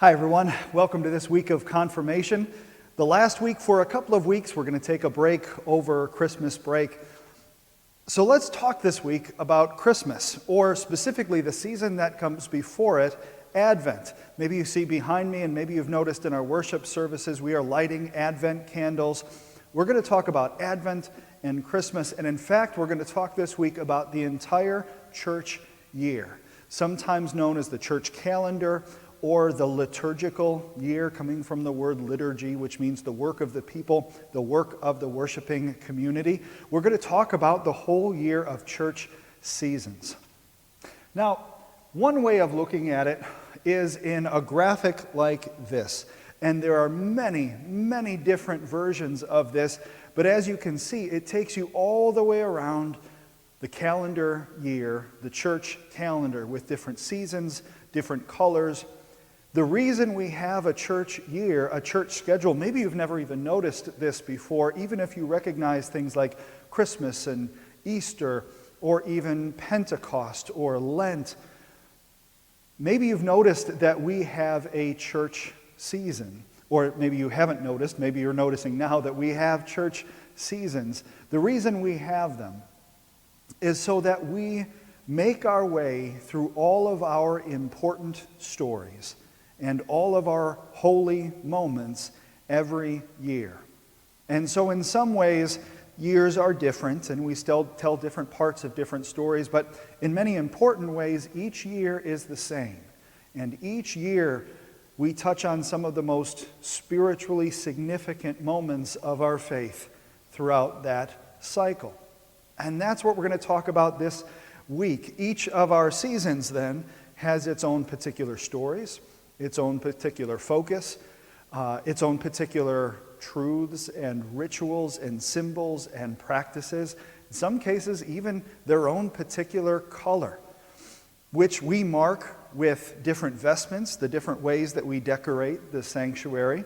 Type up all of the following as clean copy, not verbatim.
Hi everyone, welcome to this week of confirmation. The last week for a couple of weeks, we're going to take a break over Christmas break. So let's talk this week about Christmas, or specifically the season that comes before it, Advent. Maybe you see behind me, and maybe you've noticed in our worship services, we are lighting Advent candles. We're going to talk about Advent and Christmas, and in fact, we're going to talk this week about the entire church year, sometimes known as the church calendar, or the liturgical year, coming from the word liturgy, which means the work of the people, the work of the worshiping community. We're going to talk about the whole year of church seasons. Now, one way of looking at it is in a graphic like this. And there are many, many different versions of this, but as you can see, it takes you all the way around the calendar year, the church calendar, with different seasons, different colors. The reason we have a church year, a church schedule, maybe you've never even noticed this before, even if you recognize things like Christmas and Easter, or even Pentecost or Lent, maybe you've noticed that we have a church season. Or maybe you haven't noticed, maybe you're noticing now that we have church seasons. The reason we have them is so that we make our way through all of our important stories and all of our holy moments every year. And so in some ways, years are different, and we still tell different parts of different stories, but in many important ways, each year is the same. And each year, we touch on some of the most spiritually significant moments of our faith throughout that cycle. And that's what we're going to talk about this week. Each of our seasons, then, has its own particular stories, its own particular focus, its own particular truths and rituals and symbols and practices, in some cases even their own particular color, which we mark with different vestments, the different ways that we decorate the sanctuary,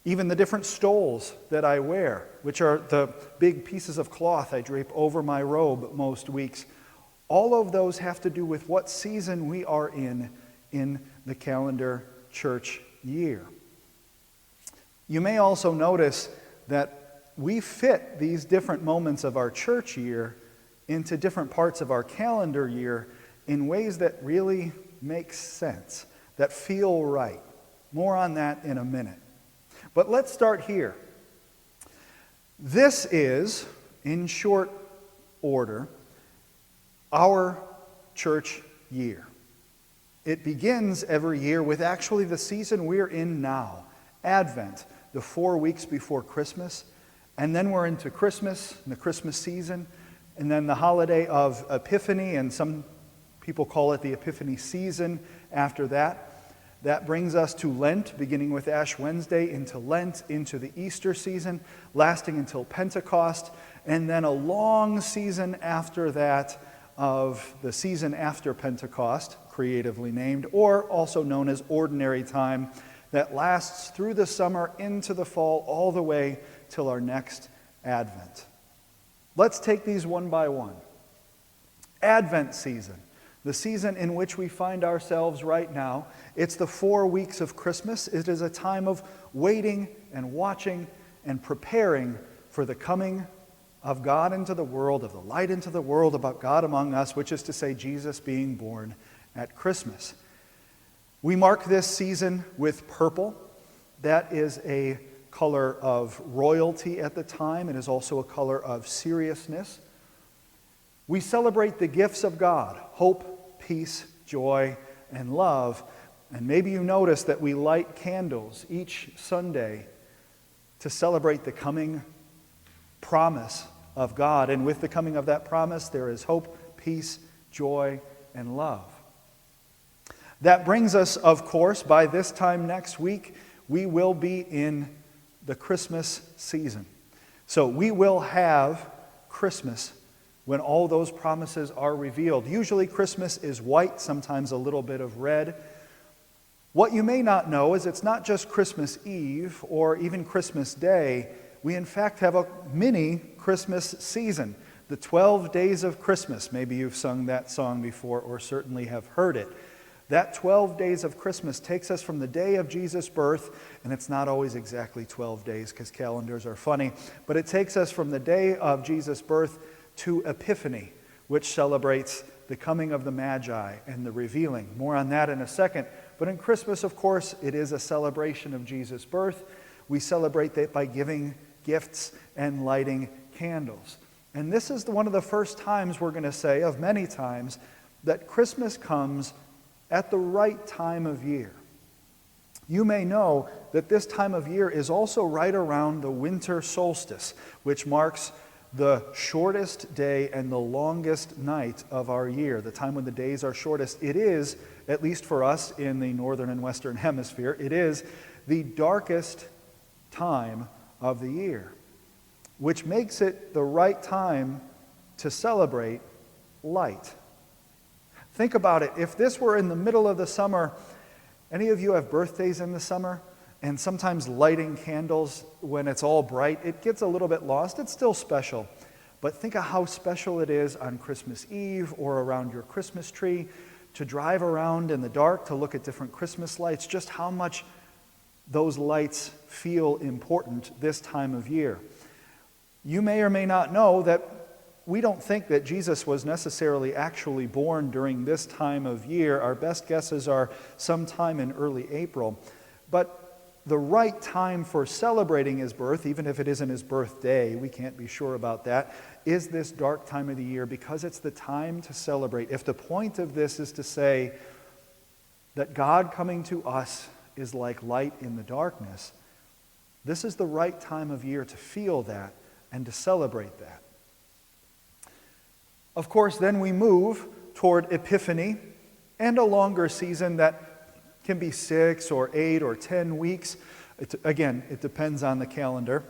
even the different stoles that I wear, which are the big pieces of cloth I drape over my robe most weeks. All of those have to do with what season we are in the calendar church year. You may also notice that we fit these different moments of our church year into different parts of our calendar year in ways that really make sense, that feel right. More on that in a minute. But let's start here. This is, in short order, our church year. It begins every year with actually the season we're in now, Advent, the 4 weeks before Christmas. And then we're into Christmas, the Christmas season, and then the holiday of Epiphany, and some people call it the Epiphany season after that. That brings us to Lent, beginning with Ash Wednesday, into Lent, into the Easter season, lasting until Pentecost, and then a long season after that of the season after Pentecost, creatively named, or also known as ordinary time, that lasts through the summer into the fall, all the way till our next Advent. Let's take these one by one. Advent season, the season in which we find ourselves right now. It's the 4 weeks of Christmas. It is a time of waiting and watching and preparing for the coming of God into the world, of the light into the world, about God among us, which is to say Jesus being born at Christmas. We mark this season with purple. That is a color of royalty at the time. It is also a color of seriousness. We celebrate the gifts of God: hope, peace, joy, and love. And maybe you notice that we light candles each Sunday to celebrate the coming promise of God. And with the coming of that promise, there is hope, peace, joy, and love. That brings us, of course, by this time next week, we will be in the Christmas season. So we will have Christmas when all those promises are revealed. Usually Christmas is white, sometimes a little bit of red. What you may not know is it's not just Christmas Eve or even Christmas Day. We in fact have a mini Christmas season, the 12 days of Christmas. Maybe you've sung that song before or certainly have heard it. That 12 days of Christmas takes us from the day of Jesus' birth, and it's not always exactly 12 days because calendars are funny, but it takes us from the day of Jesus' birth to Epiphany, which celebrates the coming of the Magi and the revealing. More on that in a second. But in Christmas, of course, it is a celebration of Jesus' birth. We celebrate that by giving gifts and lighting candles. And this is one of the first times we're going to say, of many times, that Christmas comes at the right time of year. You may know that this time of year is also right around the winter solstice, which marks the shortest day and the longest night of our year, the time when the days are shortest. It is, at least for us in the northern and western hemisphere, it is the darkest time of the year, which makes it the right time to celebrate light. Think about it. If this were in the middle of the summer, any of you have birthdays in the summer? And sometimes lighting candles when it's all bright, it gets a little bit lost. It's still special. But think of how special it is on Christmas Eve or around your Christmas tree to drive around in the dark to look at different Christmas lights, just how much those lights feel important this time of year. You may or may not know that we don't think that Jesus was necessarily actually born during this time of year. Our best guesses are sometime in early April. But the right time for celebrating his birth, even if it isn't his birthday, we can't be sure about that, is this dark time of the year because it's the time to celebrate. If the point of this is to say that God coming to us is like light in the darkness, this is the right time of year to feel that and to celebrate that. Of course, then we move toward Epiphany and a longer season that can be 6 or 8 or 10 weeks. Again, it depends on the calendar.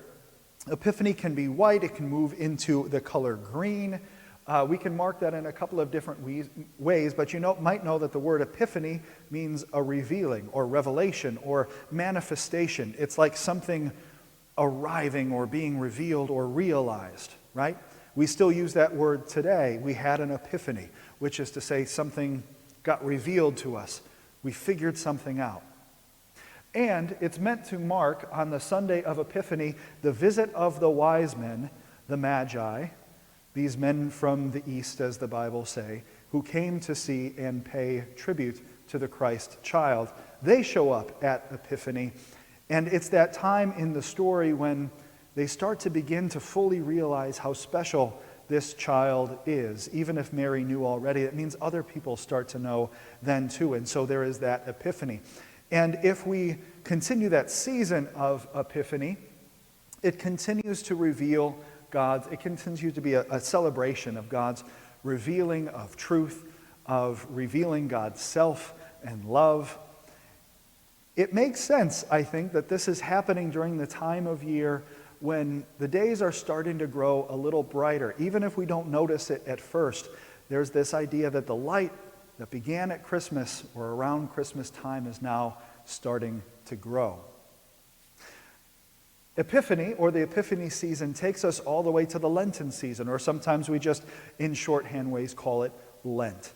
Epiphany can be white. It can move into the color green. We can mark that in a couple of different ways, but you might know that the word epiphany means a revealing or revelation or manifestation. It's like something arriving or being revealed or realized, right? We still use that word today. We had an epiphany, which is to say something got revealed to us. We figured something out. And it's meant to mark on the Sunday of Epiphany the visit of the wise men, the Magi, these men from the east, as the Bible say, who came to see and pay tribute to the Christ child. They show up at Epiphany, and it's that time in the story when they start to begin to fully realize how special this child is. Even if Mary knew already, it means other people start to know then too. And so there is that epiphany. And if we continue that season of Epiphany, it continues to reveal it continues to be a celebration of God's revealing of truth, of revealing God's self and love. It makes sense, I think, that this is happening during the time of year when the days are starting to grow a little brighter. Even if we don't notice it at first, there's this idea that the light that began at Christmas or around Christmas time is now starting to grow. Epiphany, or the Epiphany season, takes us all the way to the Lenten season, or sometimes we just, in shorthand ways, call it Lent.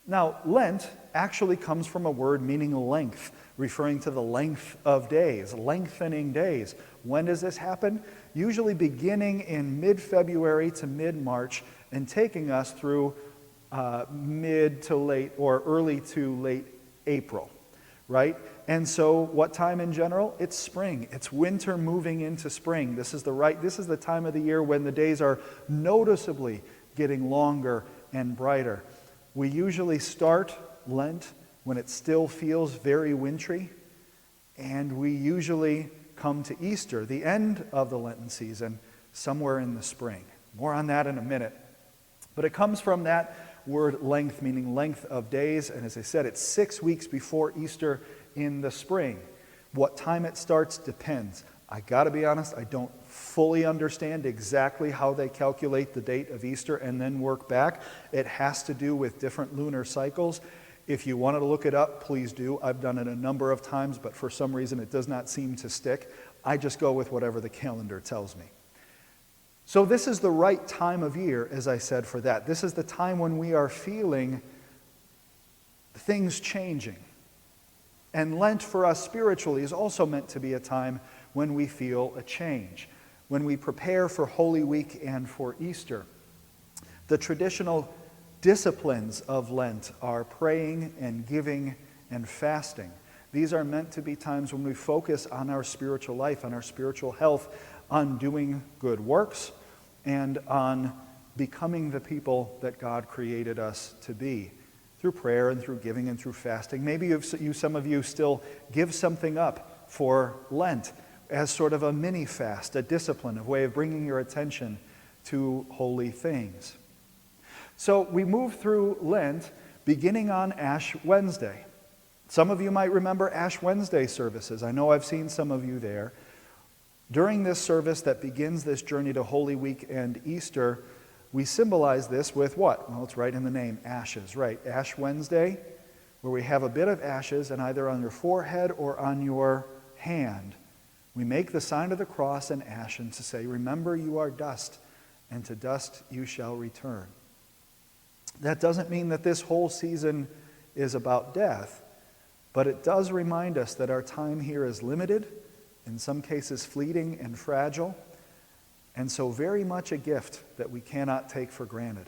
Now, Lent actually comes from a word meaning length, referring to the length of days, lengthening days. When does this happen? Usually beginning in mid-February to mid-March and taking us through mid to late or early to late April, right? And so what time in general? It's spring. It's winter moving into spring. This is the time of the year when the days are noticeably getting longer and brighter. We usually start Lent when it still feels very wintry, and we usually come to Easter, the end of the Lenten season, somewhere in the spring. More on that in a minute. But it comes from that word length, meaning length of days, and as I said, it's 6 weeks before Easter in the spring. What time it starts depends. I got to be honest, I don't fully understand exactly how they calculate the date of Easter and then work back. It has to do with different lunar cycles. If you wanted to look it up, please do. I've done it a number of times, but for some reason it does not seem to stick. I just go with whatever the calendar tells me. So this is the right time of year, as I said, for that. This is the time when we are feeling things changing. And Lent for us spiritually is also meant to be a time when we feel a change, when we prepare for Holy Week and for Easter. The traditional disciplines of Lent are praying and giving and fasting. These are meant to be times when we focus on our spiritual life, on our spiritual health, on doing good works, and on becoming the people that God created us to be through prayer and through giving and through fasting. Maybe some of you still give something up for Lent as sort of a mini fast, a discipline, a way of bringing your attention to holy things. So we move through Lent beginning on Ash Wednesday. Some of you might remember Ash Wednesday services. I know I've seen some of you there. During this service that begins this journey to Holy Week and Easter, we symbolize this with what? Well, it's right in the name, ashes, right? Ash Wednesday, where we have a bit of ashes, and either on your forehead or on your hand, we make the sign of the cross and ashen to say, remember you are dust, and to dust you shall return. That doesn't mean that this whole season is about death, but it does remind us that our time here is limited, in some cases fleeting and fragile, and so very much a gift that we cannot take for granted.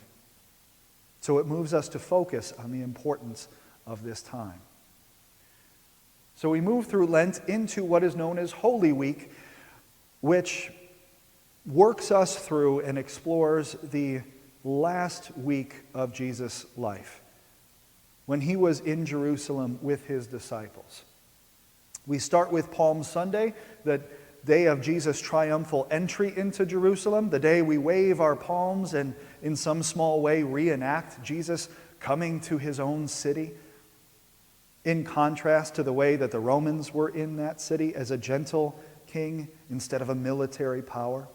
So it moves us to focus on the importance of this time. So we move through Lent into what is known as Holy Week, which works us through and explores the last week of Jesus' life, when he was in Jerusalem with his disciples. We start with Palm Sunday, the day of Jesus' triumphal entry into Jerusalem, the day we wave our palms and in some small way reenact Jesus coming to his own city, in contrast to the way that the Romans were in that city as a gentle king instead of a military power.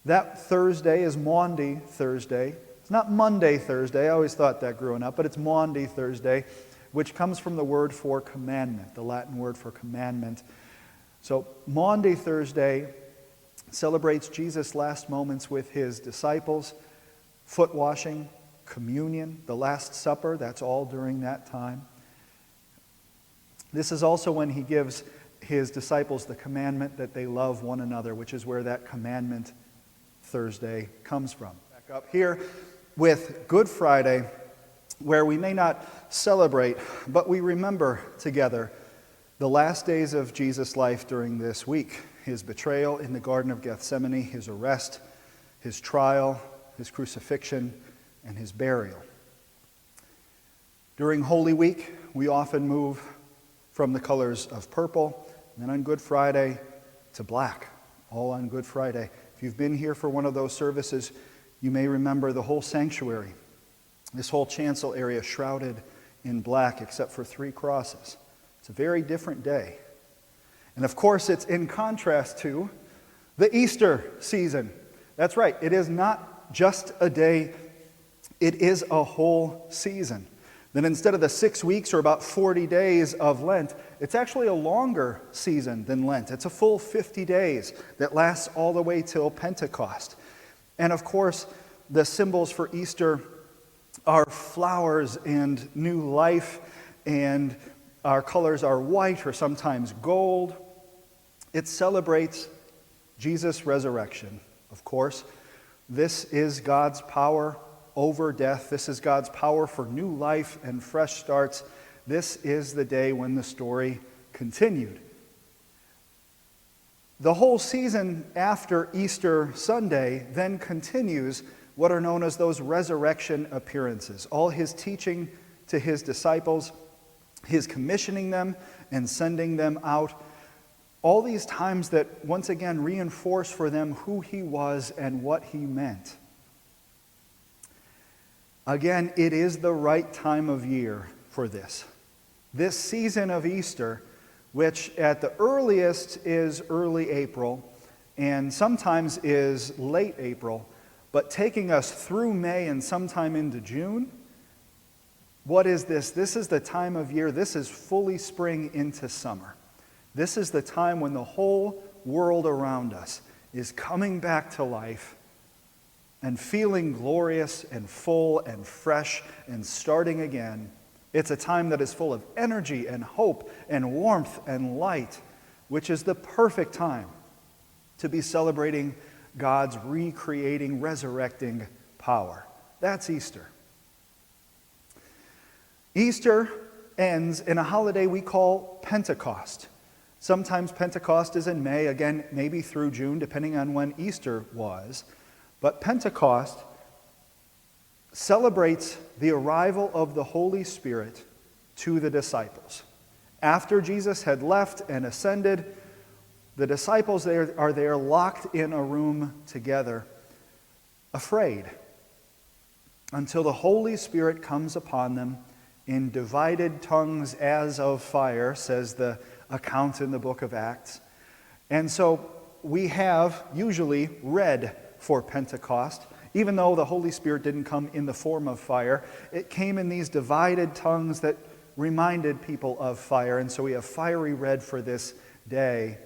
That Thursday is Maundy Thursday. It's not Monday Thursday. I always thought that growing up, but it's Maundy Thursday, which comes from the word for commandment, the Latin word for commandment. So Maundy Thursday celebrates Jesus' last moments with his disciples, foot washing, communion, the Last Supper, that's all during that time. This is also when he gives his disciples the commandment that they love one another, which is where that commandment Thursday comes from. Back up here with Good Friday, where we may not celebrate, but we remember together the last days of Jesus' life during this week. His betrayal in the Garden of Gethsemane, his arrest, his trial, his crucifixion, and his burial. During Holy Week, we often move from the colors of purple, and then on Good Friday to black, all on Good Friday. If you've been here for one of those services, you may remember the whole sanctuary, this whole chancel area shrouded in black except for 3 crosses. It's a very different day. And of course, it's in contrast to the Easter season. That's right, it is not just a day, it is a whole season. Then instead of the 6 weeks or about 40 days of Lent, it's actually a longer season than Lent. It's a full 50 days that lasts all the way till Pentecost. And of course, the symbols for Easter are flowers and new life, and our colors are white or sometimes gold. It celebrates Jesus' resurrection, of course. This is God's power over death. This is God's power for new life and fresh starts. This is the day when the story continued. The whole season after Easter Sunday then continues what are known as those resurrection appearances. All his teaching to his disciples, his commissioning them and sending them out. All these times that once again reinforce for them who he was and what he meant. Again, it is the right time of year for this. This season of Easter, which at the earliest is early April and sometimes is late April, but taking us through May and sometime into June. What is this? This is the time of year. This is fully spring into summer. This is the time when the whole world around us is coming back to life and feeling glorious and full and fresh and starting again. It's a time that is full of energy and hope and warmth and light, which is the perfect time to be celebrating God's recreating, resurrecting power. That's Easter. Easter ends in a holiday we call Pentecost. Sometimes Pentecost is in May, again, maybe through June, depending on when Easter was. But Pentecost celebrates the arrival of the Holy Spirit to the disciples. After Jesus had left and ascended, the disciples are there locked in a room together, afraid, until the Holy Spirit comes upon them in divided tongues as of fire, says the account in the book of Acts. And so we have usually red for Pentecost. Even though the Holy Spirit didn't come in the form of fire, it came in these divided tongues that reminded people of fire. And so we have fiery red for this day.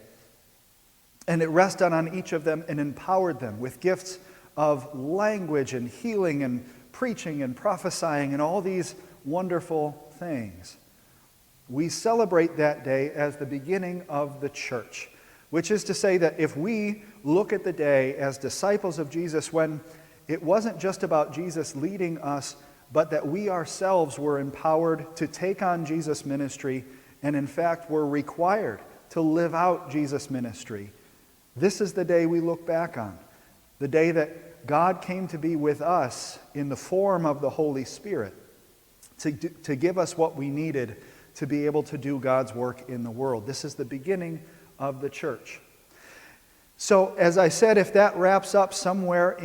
And it rested on each of them and empowered them with gifts of language and healing and preaching and prophesying and all these wonderful things. We celebrate that day as the beginning of the church, which is to say that if we look at the day as disciples of Jesus, when it wasn't just about Jesus leading us, but that we ourselves were empowered to take on Jesus' ministry, and in fact were required to live out Jesus' ministry. This is the day we look back on, the day that God came to be with us in the form of the Holy Spirit to give us what we needed to be able to do God's work in the world. This is the beginning of the church. So, as I said, if that wraps up somewhere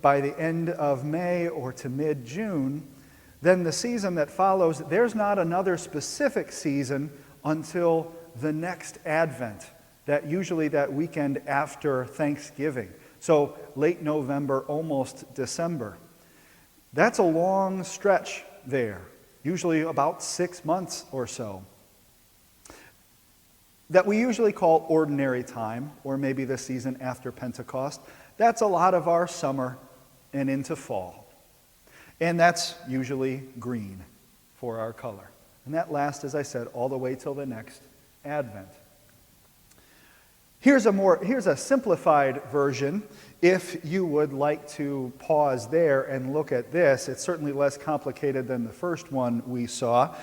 by the end of May or to mid-June, then the season that follows, there's not another specific season until the next Advent, usually that weekend after Thanksgiving. So late November, almost December. That's a long stretch there, usually about 6 months or so, that we usually call ordinary time, or maybe the season after Pentecost. That's a lot of our summer and into fall. And that's usually green for our color. And that lasts, as I said, all the way till the next Advent. Here's a simplified version. If you would like to pause there and look at this, it's certainly less complicated than the first one we saw,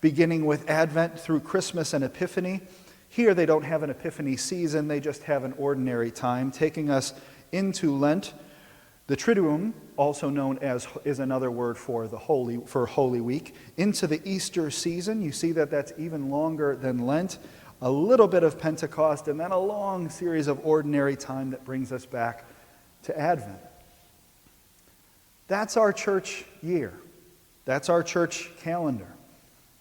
beginning with Advent through Christmas and Epiphany. Here they don't have an Epiphany season, they just have an ordinary time, taking us into Lent. The Triduum, also known as, is another word for Holy Week, into the Easter season. You see that that's even longer than Lent. A little bit of Pentecost, and then a long series of ordinary time that brings us back to Advent. That's our church year. That's our church calendar.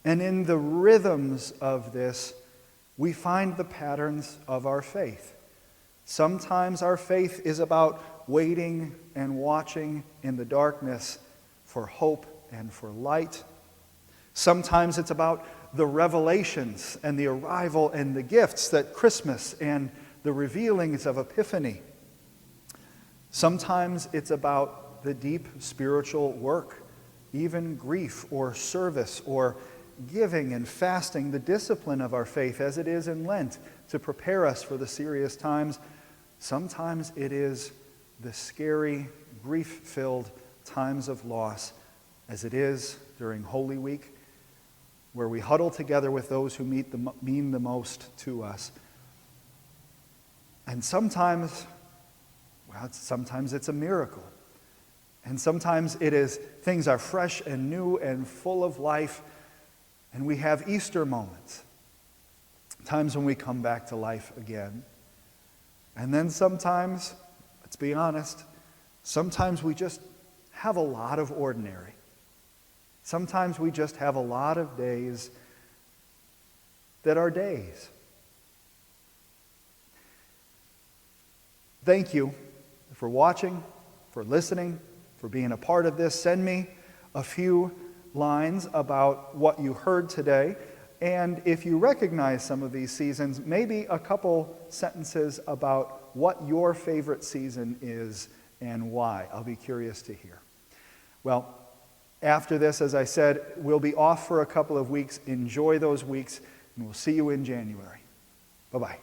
And in the rhythms of this, we find the patterns of our faith. Sometimes our faith is about waiting and watching in the darkness for hope and for light. Sometimes it's about the revelations and the arrival and the gifts that Christmas and the revealings of Epiphany. Sometimes it's about the deep spiritual work, even grief or service or giving and fasting, the discipline of our faith as it is in Lent to prepare us for the serious times. Sometimes it is the scary, grief-filled times of loss as it is during Holy Week, where we huddle together with those who mean the most to us. And sometimes it's a miracle. And sometimes things are fresh and new and full of life, and we have Easter moments, times when we come back to life again. And then sometimes, let's be honest, sometimes we just have a lot of ordinary. Sometimes we just have a lot of days that are days. Thank you for watching, for listening, for being a part of this. Send me a few lines about what you heard today. And if you recognize some of these seasons, maybe a couple sentences about what your favorite season is and why? I'll be curious to hear. Well, after this, as I said, we'll be off for a couple of weeks. Enjoy those weeks, and we'll see you in January. Bye-bye.